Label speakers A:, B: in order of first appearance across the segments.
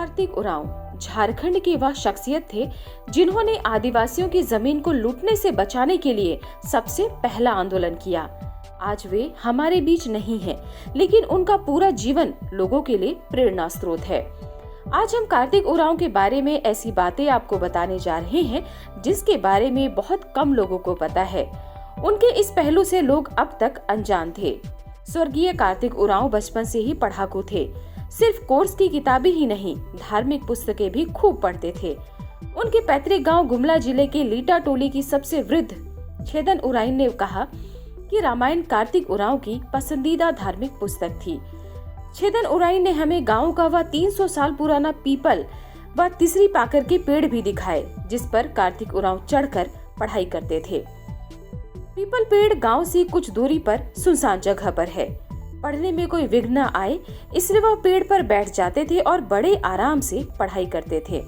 A: कार्तिक उरांव झारखंड के वह शख्सियत थे जिन्होंने आदिवासियों की जमीन को लूटने से बचाने के लिए सबसे पहला आंदोलन किया। आज वे हमारे बीच नहीं हैं, लेकिन उनका पूरा जीवन लोगों के लिए प्रेरणा स्रोत है। आज हम कार्तिक उरांव के बारे में ऐसी बातें आपको बताने जा रहे हैं जिसके बारे में बहुत कम लोगों को पता है। उनके इस पहलू से लोग अब तक अनजान थे। स्वर्गीय कार्तिक उरांव बचपन से ही पढ़ाकू थे। सिर्फ कोर्स की किताबें ही नहीं, धार्मिक पुस्तकें भी खूब पढ़ते थे। उनके पैतृक गांव गुमला जिले के लीटा टोली की सबसे वृद्ध छेदन उरांव ने कहा कि रामायण कार्तिक उरांव की पसंदीदा धार्मिक पुस्तक थी। छेदन उरांव ने हमें गांव का वह 300 साल पुराना पीपल व तीसरी पाकर के पेड़ भी दिखाए, जिस पर कार्तिक उरांव चढ़कर पढ़ाई करते थे। पीपल पेड़ गांव से कुछ दूरी पर सुनसान जगह पर है। पढ़ने में कोई विघ्न न आए, इसलिए वह पेड़ पर बैठ जाते थे और बड़े आराम से पढ़ाई करते थे।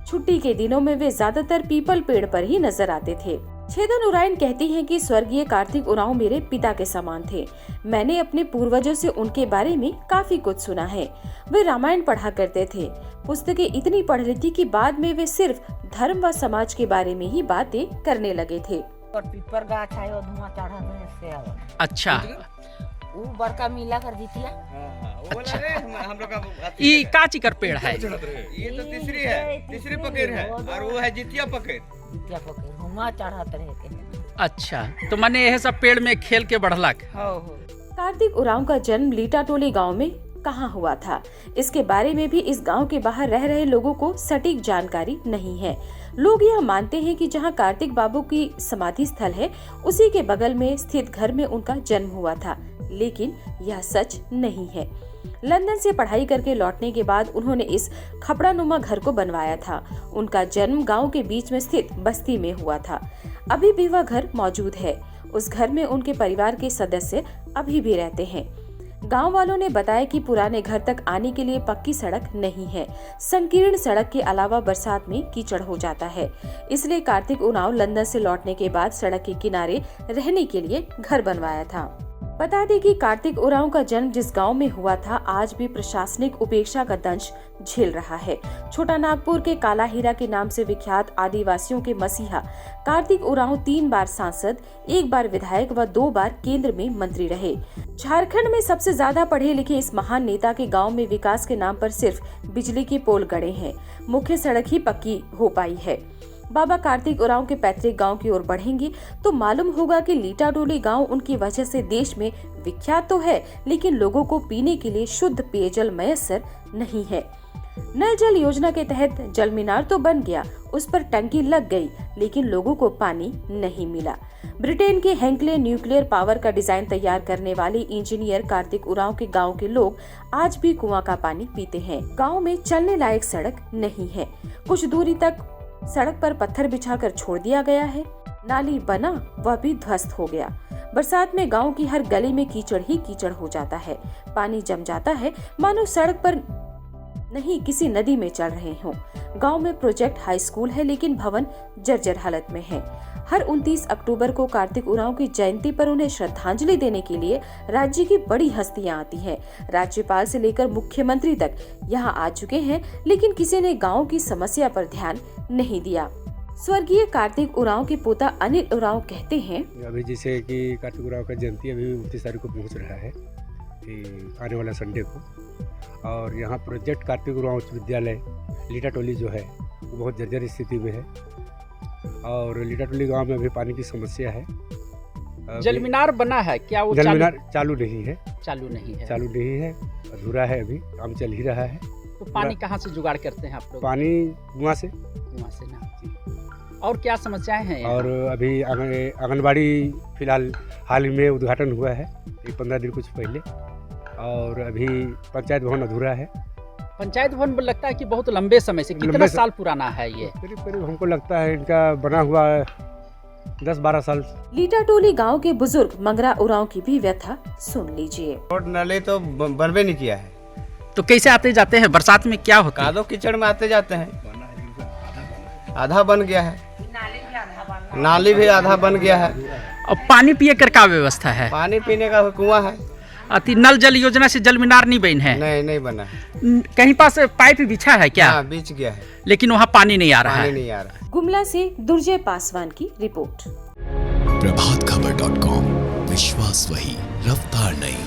A: छुट्टी के दिनों में वे ज्यादातर पीपल पेड़ पर ही नजर आते थे। छेदन उरांव कहती हैं कि स्वर्गीय कार्तिक उरांव मेरे पिता के समान थे। मैंने अपने पूर्वजों से उनके बारे में काफी कुछ सुना है। वे रामायण पढ़ा करते थे। पुस्तकें इतनी पढ़ ली थी कि बाद में वे सिर्फ धर्म व समाज के बारे में ही बातें करने लगे थे।
B: और पीपर गाछ है और धुआं चढ़ा देने से आवा।
C: अच्छा,
B: वो बड़का मिला कर दीतिया।
C: ये काची कर पेड़ है?
D: ये तो तीसरी है, तीसरी पकेर है और वो है जितिया पकेर।
B: जितिया पकेर धुआं चढ़ाते रहते हैं।
C: अच्छा, तो मैंने यह सब पेड़ में खेल के बढ़लक।
B: हो।
A: कार्तिक उरांव का जन्म लीटा टोली गाँव में कहाँ हुआ था, इसके बारे में भी इस गांव के बाहर रह रहे लोगों को सटीक जानकारी नहीं है। लोग यह मानते हैं कि जहां कार्तिक बाबू की समाधि स्थल है, उसी के बगल में स्थित घर में उनका जन्म हुआ था, लेकिन यह सच नहीं है। लंदन से पढ़ाई करके लौटने के बाद उन्होंने इस खपड़ानुमा घर को बनवाया था। उनका जन्म गाँव के बीच में स्थित बस्ती में हुआ था। अभी भी वह घर मौजूद है। उस घर में उनके परिवार के सदस्य अभी भी रहते हैं। गांव वालों ने बताया कि पुराने घर तक आने के लिए पक्की सड़क नहीं है। संकीर्ण सड़क के अलावा बरसात में कीचड़ हो जाता है, इसलिए कार्तिक उरांव लंदन से लौटने के बाद सड़क के किनारे रहने के लिए घर बनवाया था। बता दें कि कार्तिक उरांव का जन्म जिस गांव में हुआ था, आज भी प्रशासनिक उपेक्षा का दंश झेल रहा है। छोटा नागपुर के काला हीरा के नाम से विख्यात आदिवासियों के मसीहा कार्तिक उरांव 3 बार सांसद, 1 बार विधायक व 2 बार केंद्र में मंत्री रहे। झारखंड में सबसे ज्यादा पढ़े लिखे इस महान नेता के गांव में विकास के नाम पर सिर्फ बिजली के पोल गड़े हैं। मुख्य सड़क ही पक्की हो पाई है। बाबा कार्तिक उरांव के पैतृक गांव की ओर बढ़ेंगे तो मालूम होगा कि लीटा टोली गांव उनकी वजह से देश में विख्यात तो है, लेकिन लोगों को पीने के लिए शुद्ध पेयजल मयस्सर नहीं है। नल जल योजना के तहत जल मीनार तो बन गया, उस पर टंकी लग गई, लेकिन लोगों को पानी नहीं मिला। ब्रिटेन के हैंकले न्यूक्लियर पावर का डिजाइन तैयार करने वाले इंजीनियर कार्तिक उरांव के गांव के लोग आज भी कुआं का पानी पीते हैं। गांव में चलने लायक सड़क नहीं है। कुछ दूरी तक सड़क पर पत्थर बिछाकर छोड़ दिया गया है। नाली बना, वह भी ध्वस्त हो गया। बरसात में गांव की हर गली में कीचड़ ही कीचड़ हो जाता है। पानी जम जाता है, मानो सड़क पर नहीं किसी नदी में चल रहे हों। गांव में प्रोजेक्ट हाई स्कूल है, लेकिन भवन जर्जर हालत में है। हर 29 अक्टूबर को कार्तिक उरांव की जयंती पर उन्हें श्रद्धांजलि देने के लिए राज्य की बड़ी हस्तियां आती हैं। राज्यपाल से लेकर मुख्यमंत्री तक यहां आ चुके हैं, लेकिन किसी ने गांव की समस्या पर ध्यान नहीं दिया। स्वर्गीय कार्तिक उरांव के पोता अनिल उरांव कहते हैं,
E: अभी जैसे कि कार्तिक उरांव का जयंती अभी 29 तारीख को पहुंच रहा है, आने वाला संडे को, और यहाँ प्रोजेक्ट कार्तिक उरांव उच्च विद्यालय लीटा टोली जो है वो बहुत जर्जर स्थिति में है। और लीटा टोली गाँव में अभी पानी की समस्या है।
C: जल मीनार बना है क्या? वो
E: जल मीनार चालू नहीं है।
C: चालू नहीं है,
E: अधूरा है, अभी काम चल ही रहा है।
C: तो पानी कहाँ से जुगाड़ करते हैं आप लोग?
E: पानी कुआं से
C: ना। और क्या समस्याएं हैं यहाँ?
E: और अभी आंगनबाड़ी फिलहाल हाल ही में उद्घाटन हुआ है, 15 दिन कुछ पहले, और अभी पंचायत भवन अधूरा है।
C: पंचायत भवन लगता है कि बहुत लंबे समय से, कितना साल पुराना है ये?
E: करीब हमको लगता है इनका बना हुआ 10-12 साल।
A: लीटा टोली गांव के बुजुर्ग मंगरा उरांव की भी व्यथा सुन लीजिए।
D: रोड नाले तो बनबे नहीं किया है,
C: तो कैसे आते जाते हैं? बरसात में क्या होता है?
D: कादो कीचड़ में आते जाते हैं। आधा बन गया है, नाली भी आधा बन गया है।
C: और पानी पिए कर क्या व्यवस्था है?
D: पानी पीने का कुआं है,
C: अति नल जल योजना से जल मीनार नहीं बन है?
F: नहीं बना है।
C: कहीं पास पाइप बिछा है क्या?
F: हाँ, बीच गया है,
C: लेकिन वहाँ पानी नहीं आ रहा
F: पानी
C: है।
F: नहीं आ रहा।
A: गुमला से दुर्जय पासवान की रिपोर्ट।
G: प्रभातखबर.com, विश्वास वही, रफ्तार नहीं।